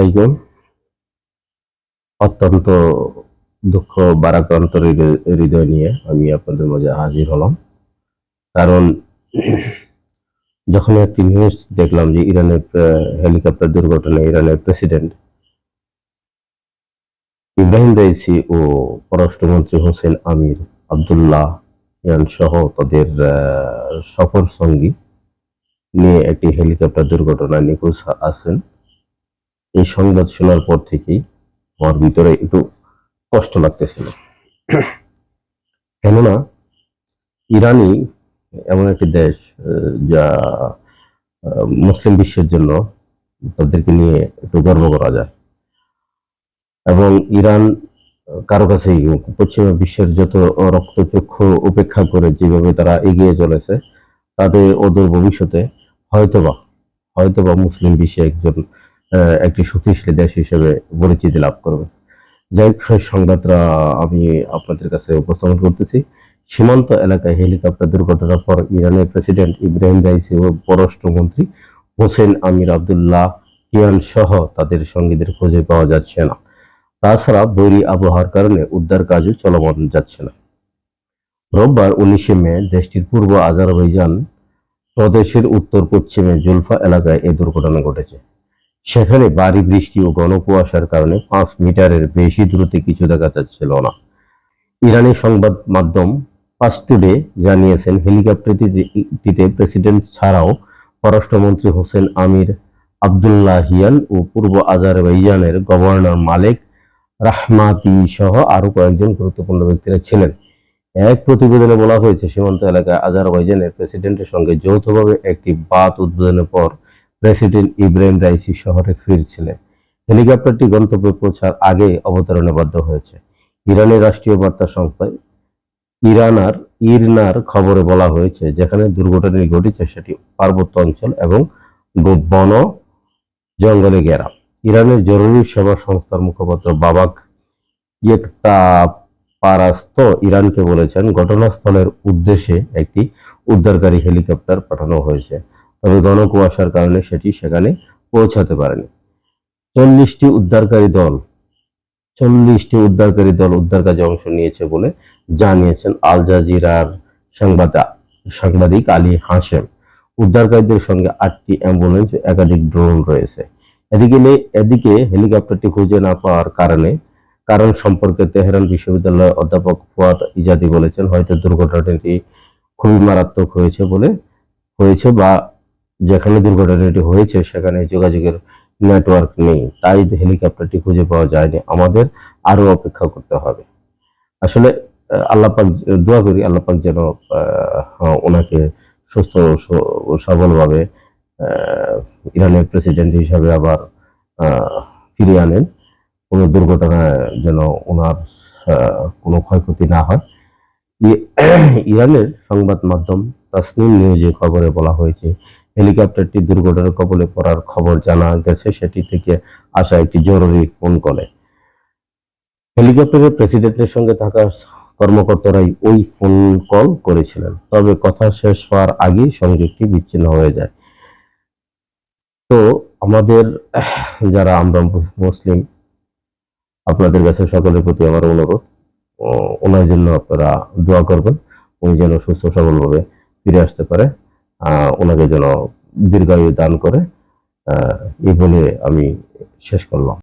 আলাইকুম। অত্যন্ত দুঃখ ভারাক্রান্ত হৃদয় নিয়ে আমি আপনাদের মাঝে হাজির হলাম। কারণ যখন একটি নিউজ দেখলাম যে ইরানের হেলিকপ্টার দুর্ঘটনায় ইরানের প্রেসিডেন্ট ইব্রাহিম রাইসি ও পররাষ্ট্রমন্ত্রী হোসেন আমির আবদুল্লাহিয়ান সহ তাদের সফর সঙ্গী নিয়ে একটি হেলিকপ্টার দুর্ঘটনায় নিখোঁজ আছেন, এই সংবাদ শোনার পর থেকেই আমার ভিতরে একটু কষ্ট লাগতেছিল। কেননা ইরানই এমন একটি দেশ যা মুসলিম বিশ্বের জন্য তাদেরকে নিয়ে একটু গর্ব করা যায়। এবং ইরান কারো কাছেই পশ্চিমা বিশ্বের যত রক্তচক্ষু উপেক্ষা করে যেভাবে তারা এগিয়ে চলেছে, তাদের ওদের ভবিষ্যতে হয়তোবা মুসলিম বিশ্বে একটি শক্তিশালী দেশ হিসেবে পরিচিতি লাভ করবে। যাই হোক, সংবাদটা আমি আপনাদের কাছে উপস্থাপন করতেছি। সীমান্ত এলাকায় হেলিকপ্টার দুর্ঘটনার পর ইরানের প্রেসিডেন্ট ইব্রাহিম রাইসি ও পররাষ্ট্রমন্ত্রী হোসেন আমির আবদুল্লাহিয়ান সহ তাদের সঙ্গীদের খুঁজে পাওয়া যাচ্ছে না। তাছাড়া বৈরী আবহাওয়ার কারণে উদ্ধার কাজও চলমান যাচ্ছে না। রোববার 19 মে দেশটির পূর্ব আজারবাইজান প্রদেশের উত্তর পশ্চিমে জুলফা এলাকায় এই দুর্ঘটনা ঘটেছে। সেখানে ভারী বৃষ্টি ও ঘন কুয়াশার কারণে 5 মিটারের বেশি দূরত্বে কিছু দেখা যাচ্ছিল না। ইরানি সংবাদ মাধ্যম পাস টুডে জানিয়েছেন, হেলিকপ্টারটিতে প্রেসিডেন্ট ছাড়াও পররাষ্ট্রমন্ত্রী হোসেন আমির আবদুল্লাহিয়ান ও পূর্ব আজারবাইজানের গভর্নর মালেক রাহমাতি সহ আরো কয়েকজন গুরুত্বপূর্ণ ব্যক্তিরা ছিলেন। এক প্রতিবেদনে বলা হয়েছে, সীমান্ত এলাকায় আজারবাইজানের প্রেসিডেন্টের সঙ্গে যৌথভাবে একটি বাঁধ উদ্বোধনের পর প্রেসিডেন্ট ইব্রাহিম রাইসি শহরে ফিরছিলেন। হেলিকপ্টারটি গন্তব্যে পৌঁছার আগে অবতরণে বাধ্য হয়েছে। ইরানের রাষ্ট্রীয় বার্তা সংস্থা ইরনার খবরে বলা হয়েছে, যেখানে দুর্ঘটনাটি ঘটেছে সেটি পার্বত্য অঞ্চল এবং বন জঙ্গলে ঘেরা। ইরানের জরুরি সেবা সংস্থার মুখপাত্র বাবাক ইয়েকতাপারাস্ত ইরানকে বলেছেন, ঘটনাস্থলের উদ্দেশ্যে একটি উদ্ধারকারী হেলিকপ্টার পাঠানো হয়েছে, তবে ঘন কুয়াশার কারণে সেটি সেখানে পৌঁছাতে পারেনি। 40টি উদ্ধারকারী দল উদ্ধার কাজে অংশ নিয়েছে বলে জানিয়েছেন আল জাজিরার সাংবাদিক আলী হাশেম। উদ্ধারকারীদের সঙ্গে 8টি অ্যাম্বুলেন্স, একাধিক ড্রোন রয়েছে। এদিকে হেলিকপ্টারটি খুঁজে না পাওয়ার কারণ সম্পর্কে তেহরান বিশ্ববিদ্যালয়ের অধ্যাপক ফুয়াদ ইজাদি বলেছেন, হয়তো দুর্ঘটনাটি খুবই মারাত্মক হয়েছে বা যেখানে দুর্ঘটনাটি হয়েছে সেখানে যোগাযোগের নেটওয়ার্ক নেই, তাই হেলিকপ্টারটি খুঁজে পাওয়া যায়নি। আমাদের আরো অপেক্ষা করতে হবে। আসলে আল্লাহ পাক, দোয়া করি আল্লাহ পাক যেন ওনাকে সুস্থ সবলভাবে ইরানের প্রেসিডেন্ট হিসাবে আবার ফিরিয়ে আনেন। কোনো দুর্ঘটনায় যেন ওনার কোনো ক্ষয়ক্ষতি না হয়। ইরানের সংবাদ মাধ্যম তাসনিম নিউজে খবরে বলা হয়েছে, হেলিকপ্টারটি দুর্ঘটনার কবলে পড়ার খবর জানা গেছে সেটি থেকে আসা একটি জরুরি ফোন কলে। হেলিকপ্টারের প্রেসিডেন্টের সঙ্গে থাকা কর্মকর্তারাই ওই ফোন কল করেছিলেন, তবে কথা শেষ হওয়ার আগেই সংযোগটি বিচ্ছিন্ন হয়ে যায়। তো আমাদের যারা আমরা মুসলিম, আপনাদের কাছে সকলের প্রতি আমার অনুরোধ, ওনার জন্য আপনারা দোয়া করবেন, উনি যেন সুস্থ সবলভাবে ফিরে আসতে পারে, ওনাকে যেন দীর্ঘায়ু দান করে, এই বলে আমি শেষ করলাম।